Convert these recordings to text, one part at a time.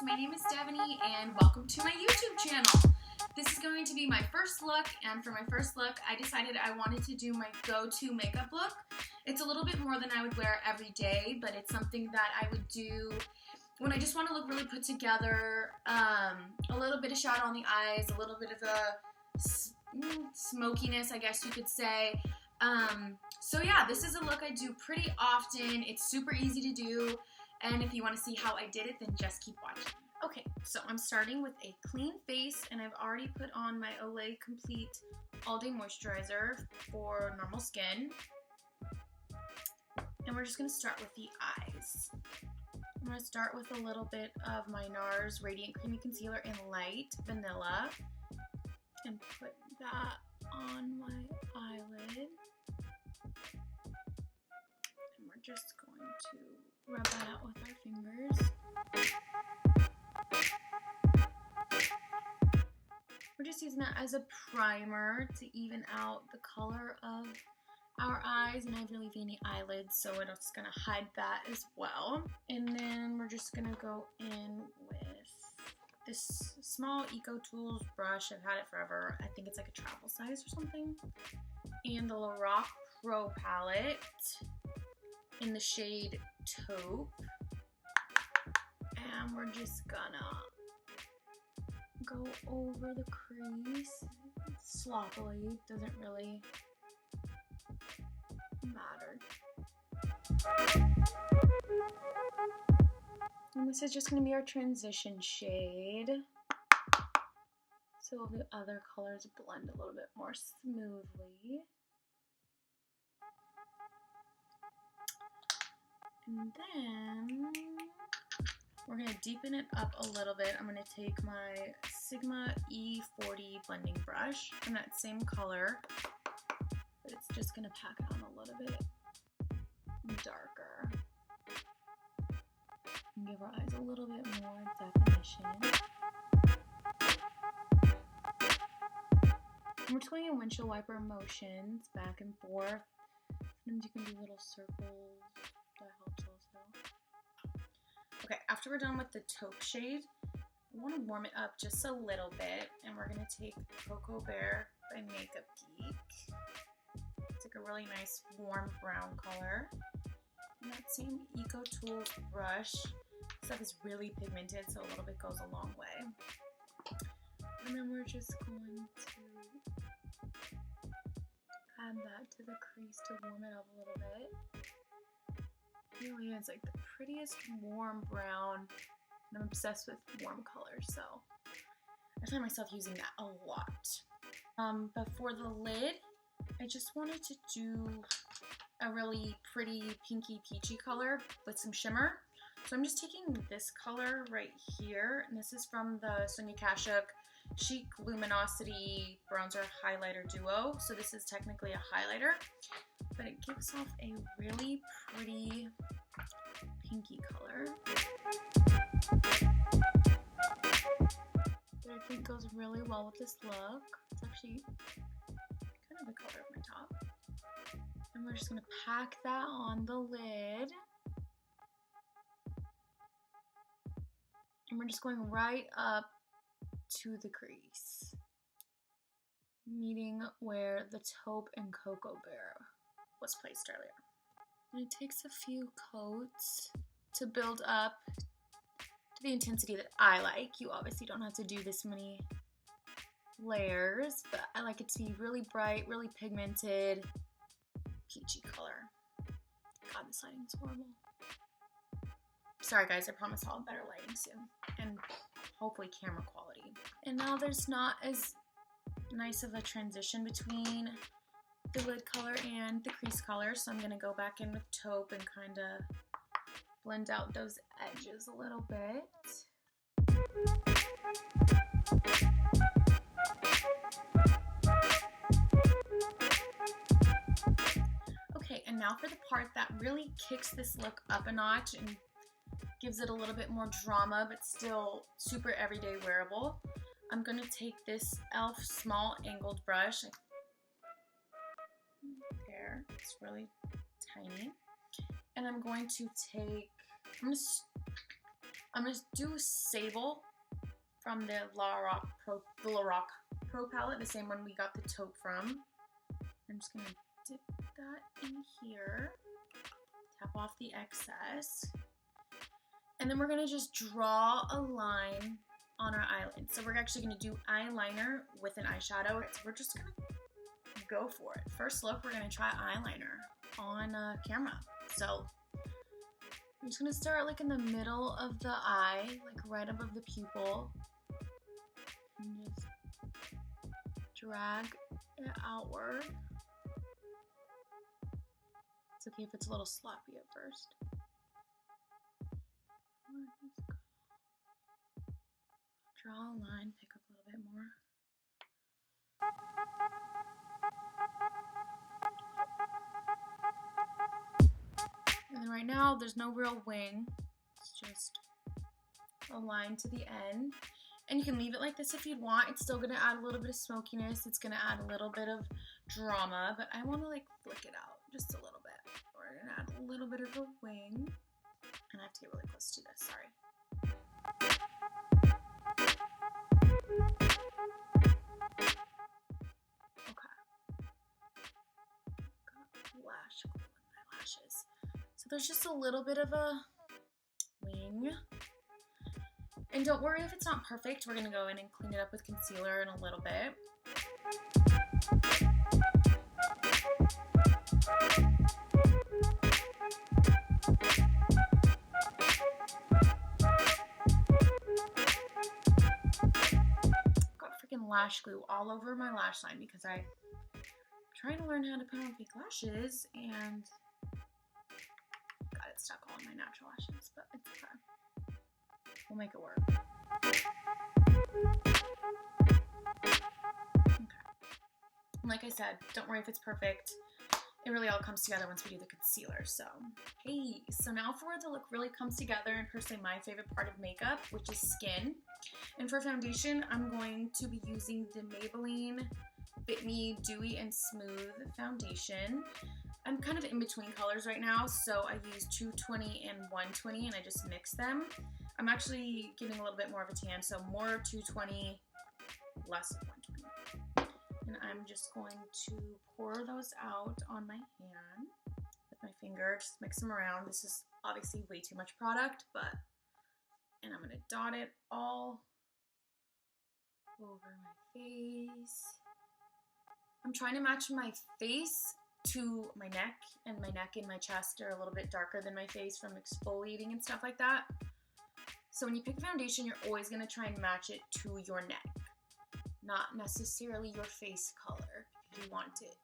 my name is Devanie and welcome to my YouTube channel. This is going to be my first look, and for my first look I decided I wanted to do my go-to makeup look. It's a little bit more than I would wear every day, but it's something that I would do when I just want to look really put together. A little bit of shadow on the eyes, a little bit of the smokiness, I guess you could say. So yeah, this is a look I do pretty often. It's super easy to do, and if you want to see how I did it, then just keep watching. Okay, so I'm starting with a clean face, and I've already put on my Olay Complete All Day Moisturizer for normal skin. And we're just going to start with the eyes. I'm going to start with a little bit of my NARS Radiant Creamy Concealer in Light Vanilla and put that on my eyelid. And we're just going to rub that out with our fingers. We're just using that as a primer to even out the color of our eyes, and I have really veiny eyelids, so it's going to hide that as well. And then we're just going to go in with this small Eco Tools brush. I've had it forever. I think it's like a travel size or something. And the Lorac Pro palette in the shade Taupe. And we're just gonna go over the crease sloppily. Doesn't really matter. And this is just going to be our transition shade, so the other colors blend a little bit more smoothly. And then we're going to deepen it up a little bit. I'm going to take my Sigma E40 blending brush in that same color, but it's just going to pack it on a little bit darker and give our eyes a little bit more definition. And we're just going in windshield wiper motions back and forth. Sometimes you can do little circles. That helps also. Okay, after we're done with the taupe shade, I want to warm it up just a little bit, and we're going to take Cocoa Bear by Makeup Geek. It's like a really nice warm brown color. And that same Eco Tools brush, stuff is really pigmented, so a little bit goes a long way. And then we're just going to add that to the crease to warm it up a little bit. It really is like the prettiest warm brown, and I'm obsessed with warm colors, so I find myself using that a lot. But for the lid, I just wanted to do a really pretty pinky peachy color with some shimmer. So I'm just taking this color right here, and this is from the Sonia Kashuk Chic Luminosity Bronzer Highlighter Duo. So this is technically a highlighter, but it gives off a really pretty pinky color that I think goes really well with this look. It's actually kind of the color of my top. And we're just going to pack that on the lid. And we're just going right up to the crease, meeting where the taupe and Cocoa Bear was placed earlier. And it takes a few coats to build up to the intensity that I like. You obviously don't have to do this many layers, but I like it to be really bright, really pigmented, peachy color. God, this lighting is horrible. Sorry guys, I promise I'll have better lighting soon, and hopefully camera quality. And now there's not as nice of a transition between the lid color and the crease color, so I'm going to go back in with taupe and kind of blend out those edges a little bit. Okay, and now for the part that really kicks this look up a notch and gives it a little bit more drama, but still super everyday wearable. I'm going to take this e.l.f. small angled brush. There, it's really tiny. And I'm going to take, I'm going to I'm going to do Sable from the La Rock Pro palette, the same one we got the taupe from. I'm just going to dip that in here, tap off the excess, and then we're going to just draw a line on our eyelid. So we're actually going to do eyeliner with an eyeshadow. So we're just going to go for it. First look, we're going to try eyeliner on camera. So I'm just going to start like in the middle of the eye, like right above the pupil, and just drag it outward. It's okay if it's a little sloppy at first. Draw a line, pick up a little bit more. And then right now, there's no real wing. It's just a line to the end. And you can leave it like this if you want. It's still gonna add a little bit of smokiness. It's gonna add a little bit of drama, but I wanna like flick it out just a little bit. We're gonna add a little bit of a wing. And I have to get really close to this, sorry. Okay. Got lash glue in my lashes. So there's just a little bit of a wing. And don't worry if it's not perfect. We're gonna go in and clean it up with concealer in a little bit. Got freaking lash glue all over my lash line because I'm trying to learn how to put on fake lashes and got it stuck all in my natural lashes, but it's okay. We'll make it work. Okay. And like I said, don't worry if it's perfect. It really all comes together once we do the concealer. So, hey, so now for where the look really comes together, and personally my favorite part of makeup, which is skin. And for foundation, I'm going to be using the Maybelline Fit Me Dewy and Smooth Foundation. I'm kind of in between colors right now, so I use 220 and 120 and I just mix them. I'm actually getting a little bit more of a tan, so more 220, less of 120. And I'm just going to pour those out on my hand with my finger, just mix them around. This is obviously way too much product, and I'm gonna dot it all over my face. I'm trying to match my face to my neck, and my neck and my chest are a little bit darker than my face from exfoliating and stuff like that. So when you pick a foundation, you're always gonna try and match it to your neck, not necessarily your face color, if you want it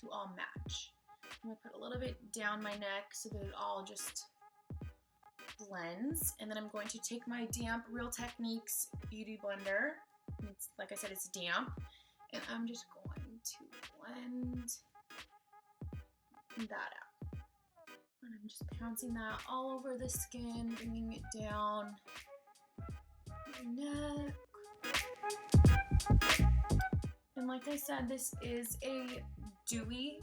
to all match. I'm gonna put a little bit down my neck so that it all just blends, and then I'm going to take my damp Real Techniques beauty blender. It's, like I said, it's damp, and I'm just going to blend that out. And I'm just pouncing that all over the skin, bringing it down my neck. And like I said, this is a dewy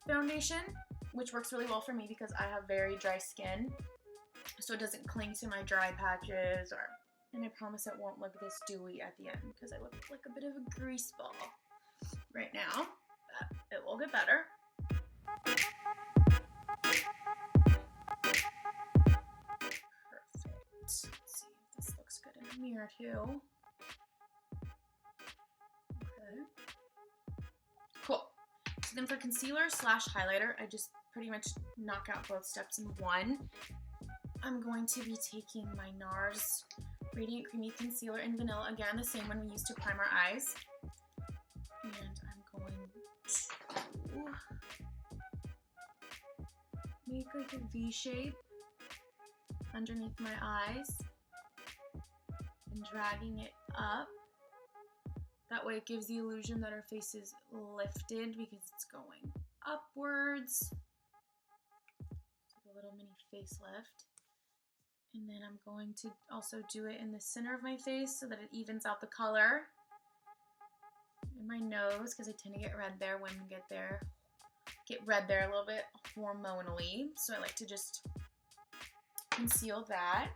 foundation, which works really well for me because I have very dry skin, so it doesn't cling to my dry patches, and I promise it won't look this dewy at the end because I look like a bit of a grease ball right now, but it will get better. Perfect. Let's see if this looks good in the mirror too. Okay. Cool. So then for concealer slash highlighter, I just pretty much knock out both steps in one. I'm going to be taking my NARS Radiant Creamy Concealer in Vanilla, again, the same one we used to prime our eyes. And I'm going to make like a V shape underneath my eyes and dragging it up. That way it gives the illusion that our face is lifted because it's going upwards. It's like a little mini facelift. And then I'm going to also do it in the center of my face so that it evens out the color. In my nose, because I tend to get red there. Women get red there a little bit hormonally. So I like to just conceal that.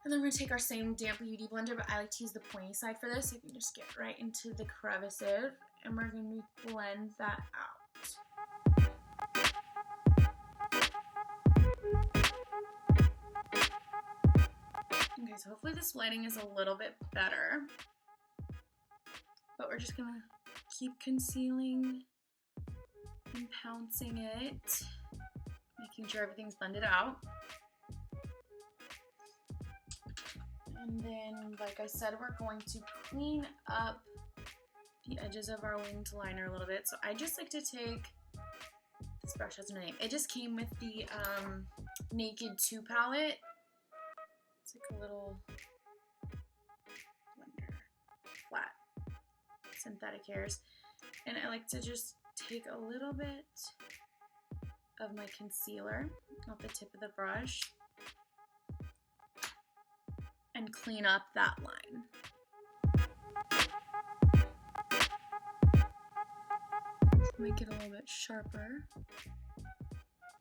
And then we're gonna take our same damp beauty blender, but I like to use the pointy side for this. So you can just get right into the crevices, and we're gonna blend that out. Okay, so hopefully this lighting is a little bit better, but we're just gonna keep concealing and pouncing it, making sure everything's blended out. And then, like I said, we're going to clean up the edges of our winged liner a little bit. So I just like to take, this brush has no name. It just came with the Naked 2 palette. It's like a little blender, flat, synthetic hairs. And I like to just take a little bit of my concealer off the tip of the brush and clean up that line. Make it a little bit sharper.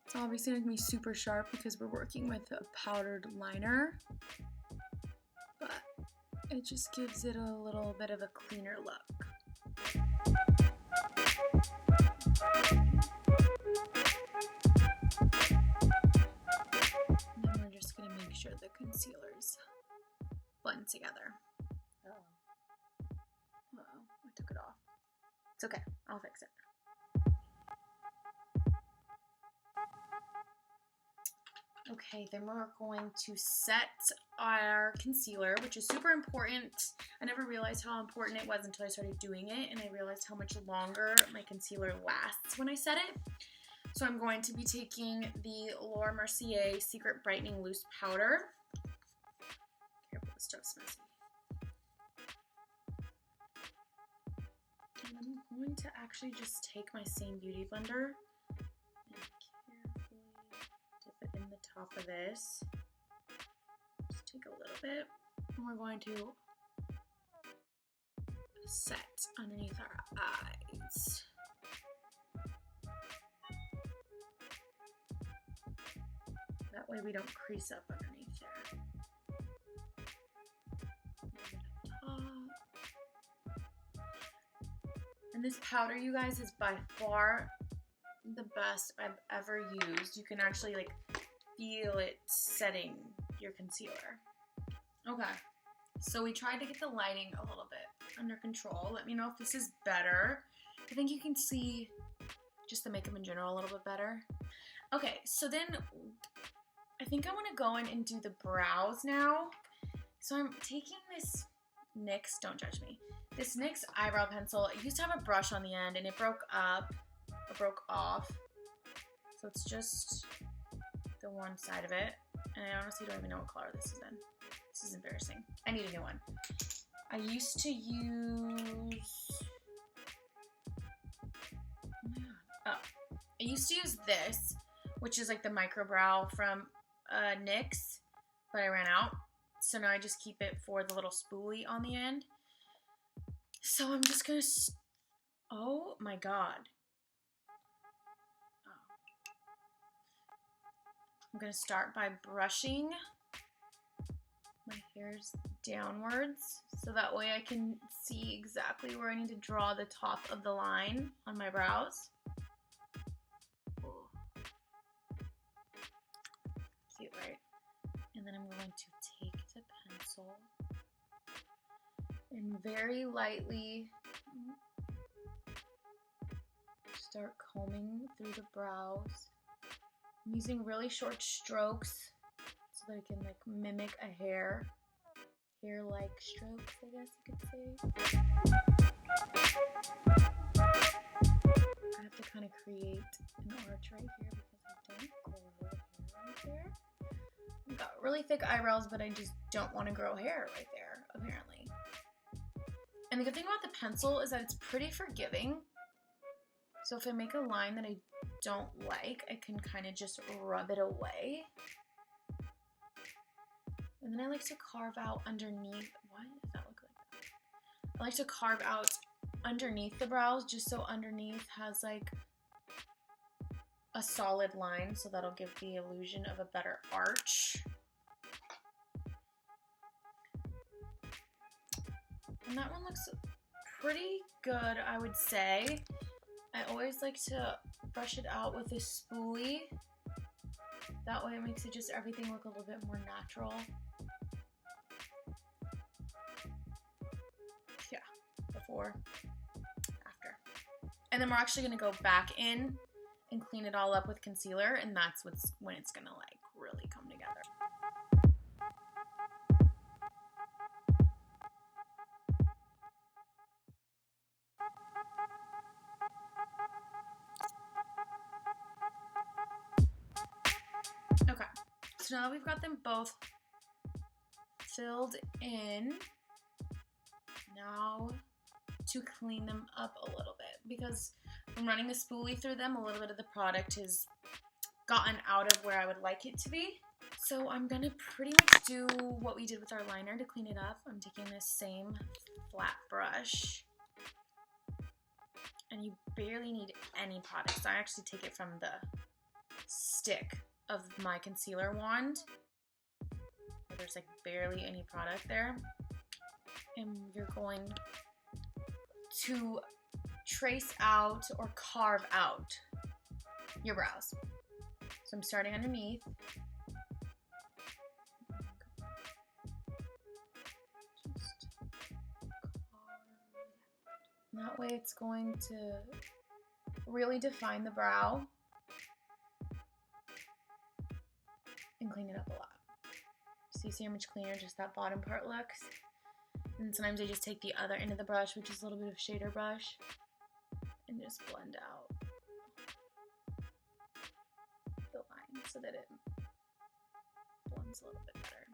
It's obviously not gonna be super sharp because we're working with a powdered liner, but it just gives it a little bit of a cleaner look. And then we're just gonna make sure the concealers blend together. Uh-oh, I took it off. It's okay, I'll fix it. Okay, then we're going to set our concealer, which is super important. I never realized how important it was until I started doing it, and I realized how much longer my concealer lasts when I set it. So I'm going to be taking the Laura Mercier Secret Brightening Loose Powder. Careful, this stuff's messy. And I'm going to actually just take my same beauty blender and carefully dip it in the top of this. Just take a little bit, and we're going to set underneath our eyes. That way we don't crease up underneath there. And this powder, you guys, is by far the best I've ever used. You can actually like feel it setting your concealer. Okay, so we tried to get the lighting a little bit under control. Let me know if this is better. I think you can see just the makeup in general a little bit better. Okay, so then I think I want to go in and do the brows now. So I'm taking this NYX, don't judge me, this NYX eyebrow pencil. It used to have a brush on the end and it broke off. So it's just the one side of it. And I honestly don't even know what color this is in. This is embarrassing. I need a new one. I used to use, I used to use this, which is like the micro brow from NYX, but I ran out. So now I just keep it for the little spoolie on the end. So I'm just gonna, oh my God. I'm gonna start by brushing my hairs downwards so that way I can see exactly where I need to draw the top of the line on my brows. Cute, right? And then I'm going to take the pencil and very lightly start combing through the brows. I'm using really short strokes so that I can like mimic a hair-like strokes, I guess you could say. I have to kind of create an arch right here because I don't grow hair right there. I've got really thick eyebrows, but I just don't want to grow hair right there, apparently. And the good thing about the pencil is that it's pretty forgiving. So if I make a line that I don't like, I can kind of just rub it away. And then I like to carve out underneath. Why does that look like that? I like to carve out underneath the brows just so underneath has like a solid line, so that'll give the illusion of a better arch. And that one looks pretty good, I would say. I always like to brush it out with a spoolie. That way it makes it just everything look a little bit more natural. Yeah, before, after. And then we're actually gonna go back in and clean it all up with concealer, and that's when it's gonna like really come together. Okay, so now that we've got them both filled in, now to clean them up a little bit, because from running the spoolie through them, a little bit of the product has gotten out of where I would like it to be. So I'm gonna pretty much do what we did with our liner to clean it up. I'm taking this same flat brush, and you barely need any product. So I actually take it from the stick of my concealer wand. There's like barely any product there. And you're going to trace out or carve out your brows. So I'm starting underneath. Just carve. And that way it's going to really define the brow and clean it up a lot. So you see how much cleaner just that bottom part looks? And sometimes I just take the other end of the brush, which is a little bit of shader brush, and just blend out the line so that it blends a little bit better.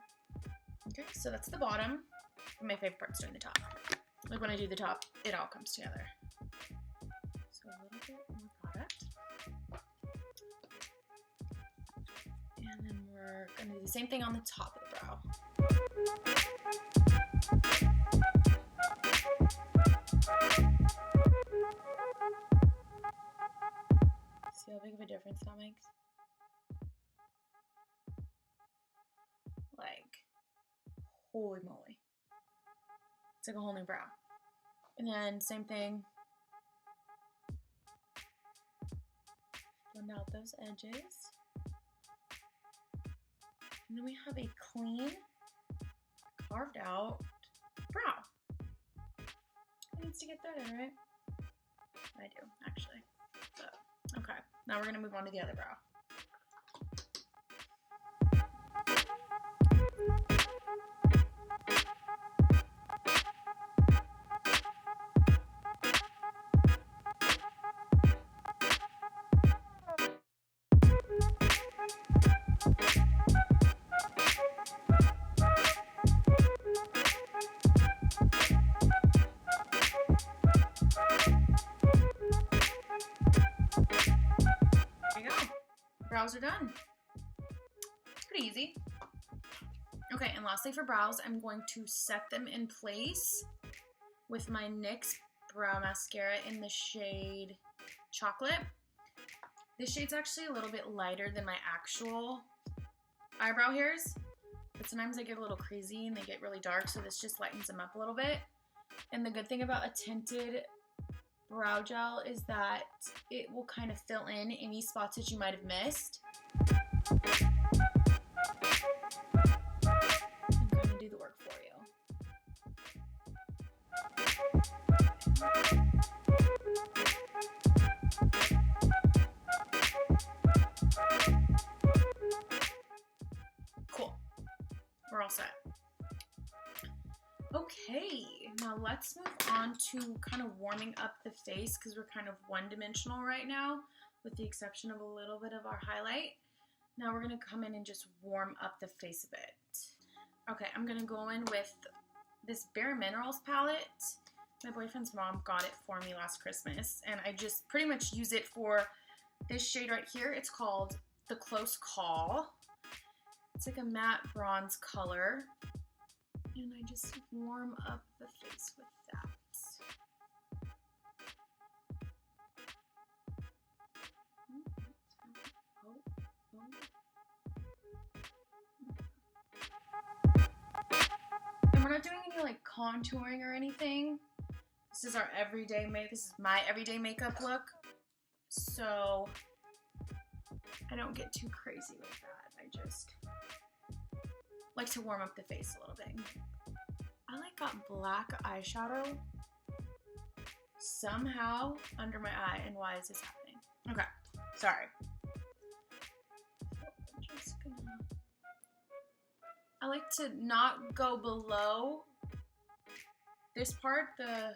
Okay, so that's the bottom. My favorite part's doing the top. Like when I do the top, it all comes together. So a little bit more product. And then we're gonna do the same thing on the top of the brow. See how big of a difference that makes? Like, holy moly. It's like a whole new brow. And then same thing. Blend out those edges. And then we have a clean, carved out brow. It needs to get threaded, right? I do, actually. So, okay, now we're gonna move on to the other brow. Brows are done. It's pretty easy. Okay, and lastly for brows, I'm going to set them in place with my NYX brow mascara in the shade Chocolate. This shade's actually a little bit lighter than my actual eyebrow hairs, but sometimes they get a little crazy and they get really dark, so this just lightens them up a little bit. And the good thing about a tinted brow gel is that it will kind of fill in any spots that you might have missed and kind of do the work for you. Cool. We're all set. Okay, now let's move on to kind of warming up the face because we're kind of one-dimensional right now with the exception of a little bit of our highlight. Now we're going to come in and just warm up the face a bit. Okay, I'm going to go in with this Bare Minerals palette. My boyfriend's mom got it for me last Christmas, and I just pretty much use it for this shade right here. It's called The Close Call. It's like a matte bronze color. And I just warm up the face with that. And we're not doing any like contouring or anything. This is our everyday this is my everyday makeup look. So I don't get too crazy with that. I just like to warm up the face a little bit. I like got black eyeshadow somehow under my eye, and why is this happening? Okay, sorry. I'm just gonna, I like to not go below this part, the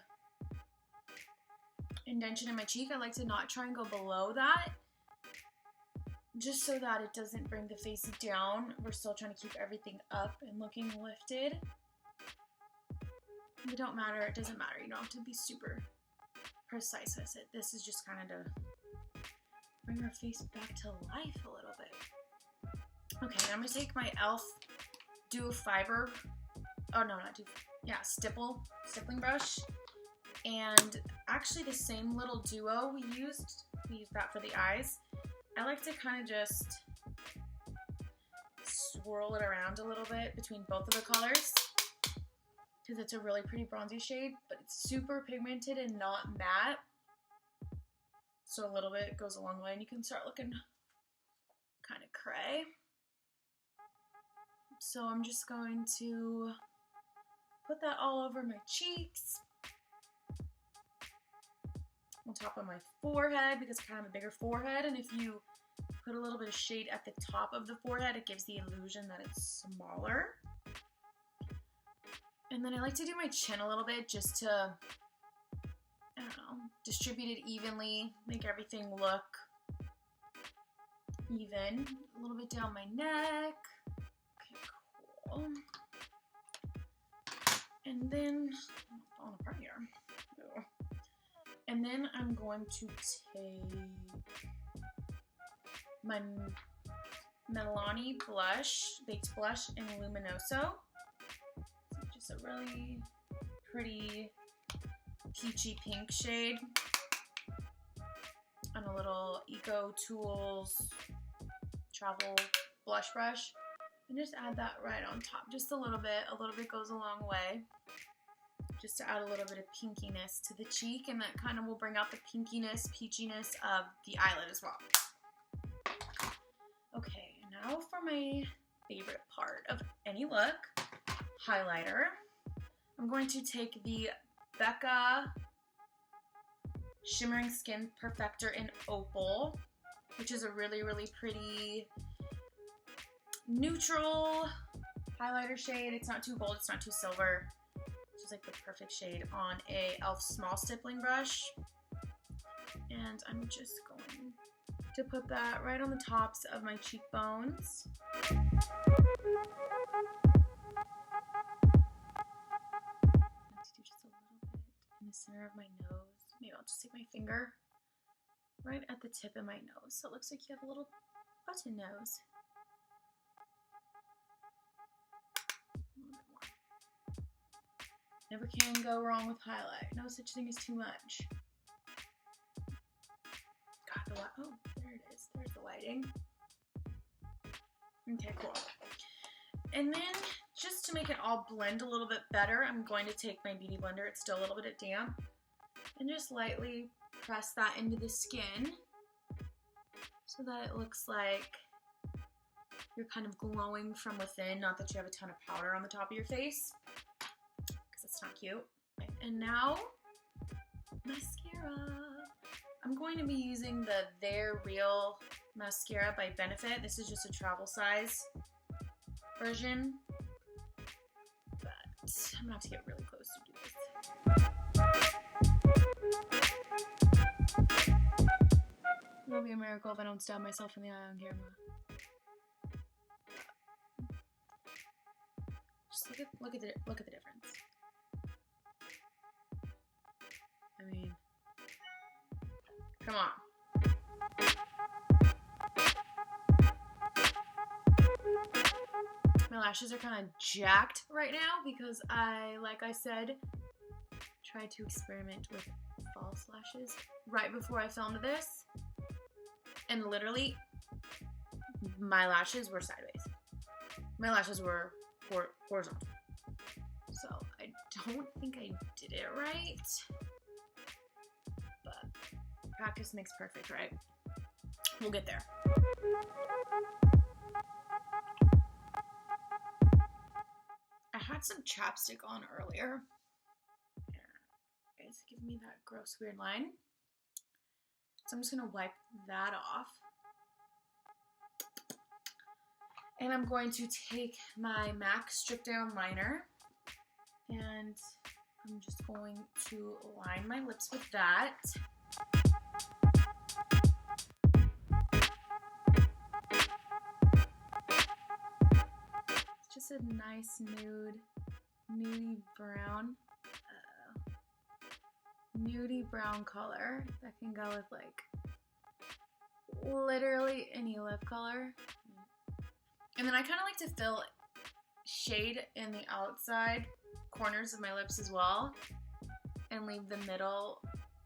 indentation in my cheek. I like to not try and go below that, just so that it doesn't bring the face down. We're still trying to keep everything up and looking lifted. It don't matter, it doesn't matter. You don't have to be super precise with it. This is just kind of to bring our face back to life a little bit. Okay, now I'm gonna take my e.l.f. Duo Fiber, oh no, not Duo, yeah, stippling brush, and actually the same little duo we used that for the eyes. I like to kind of just swirl it around a little bit between both of the colors, because it's a really pretty bronzy shade, but it's super pigmented and not matte. So a little bit goes a long way, and you can start looking kind of cray. So I'm just going to put that all over my cheeks, on top of my forehead, because I kind of have a bigger forehead, and if you put a little bit of shade at the top of the forehead, it gives the illusion that it's smaller. And then I like to do my chin a little bit, just to, I don't know, distribute it evenly, make everything look even. A little bit down my neck. Okay, cool. And then, I'm falling apart here. Ew. And then I'm going to take my Milani blush, Baked Blush in Luminoso. It's a really pretty peachy pink shade, on a little Eco Tools travel blush brush, and just add that right on top, just a little bit goes a long way, just to add a little bit of pinkiness to the cheek, and that kind of will bring out the pinkiness, peachiness of the eyelid as well. Okay, now for my favorite part of any look, highlighter. I'm going to take the Becca Shimmering Skin Perfector in Opal, which is a really, really pretty neutral highlighter shade. It's not too gold, it's not too silver. It's just like the perfect shade on a e.l.f. small stippling brush. And I'm just going to put that right on the tops of my cheekbones. In the center of my nose. Maybe I'll just take my finger right at the tip of my nose, so it looks like you have a little button nose. A little bit more. Never can go wrong with highlight. No such thing as too much. God, the light. Oh, there it is. There's the lighting. Okay, cool. And then, just to make it all blend a little bit better, I'm going to take my Beauty Blender, it's still a little bit damp, and just lightly press that into the skin so that it looks like you're kind of glowing from within, not that you have a ton of powder on the top of your face, because it's not cute. And now, mascara. I'm going to be using the They're Real mascara by Benefit. This is just a travel size version, but I'm gonna have to get really close to do this. It'll be a miracle if I don't stab myself in the eye on camera. Just look at the difference. I mean, come on. My lashes are kind of jacked right now because like I said, tried to experiment with false lashes right before I filmed this, and literally my lashes were sideways. My lashes were horizontal. So don't think I did it right, but practice makes perfect, right? We'll get there. I had some chapstick on earlier. It's giving me that gross weird line. So I'm just gonna wipe that off. And I'm going to take my MAC Strip Down Liner and I'm just going to line my lips with that. It's just a nice nudie brown color that can go with like literally any lip color. And then I kind of like to fill shade in the outside corners of my lips as well and leave the middle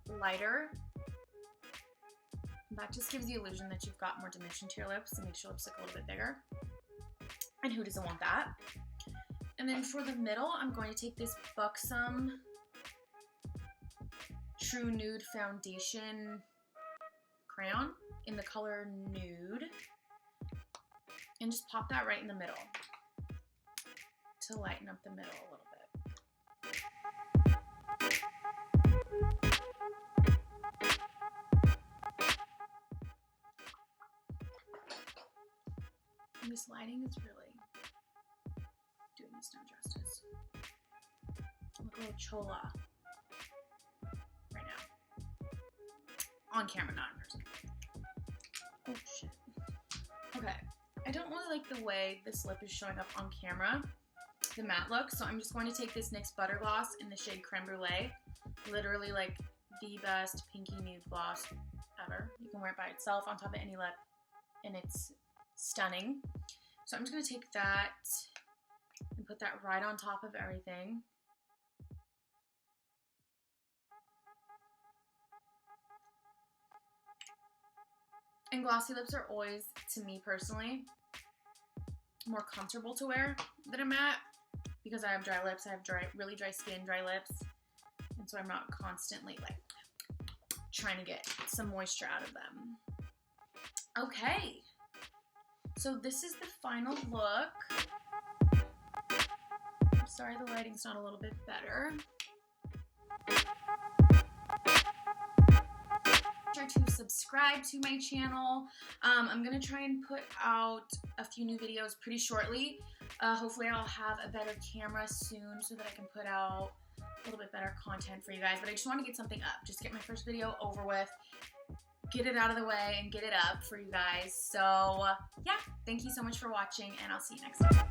lighter. That just gives the illusion that you've got more dimension to your lips and makes your lips look a little bit bigger. And who doesn't want that? And then for the middle, I'm going to take this Buxom True Nude Foundation crayon in the color Nude and just pop that right in the middle to lighten up the middle a little bit. And this lighting is really doing this no justice. Look a little chola right now. On camera, not in person. Oh shit. Okay. I don't really like the way this lip is showing up on camera, the matte look, so I'm just going to take this NYX Butter Gloss in the shade Creme Brulee. Literally like the best pinky nude gloss ever. You can wear it by itself on top of any lip and it's stunning. So I'm just going to take that and put that right on top of everything. And glossy lips are always, to me personally, more comfortable to wear than a matte because I have dry lips. I have really dry skin, dry lips. And so I'm not constantly like trying to get some moisture out of them. Okay. So this is the final look. I'm sorry the lighting's not a little bit better. Make sure to subscribe to my channel. I'm gonna try and put out a few new videos pretty shortly. Hopefully I'll have a better camera soon so that I can put out a little bit better content for you guys, but I just want to get something up, just get my first video over with, get it out of the way and get it up for you guys. So yeah, thank you so much for watching and I'll see you next time.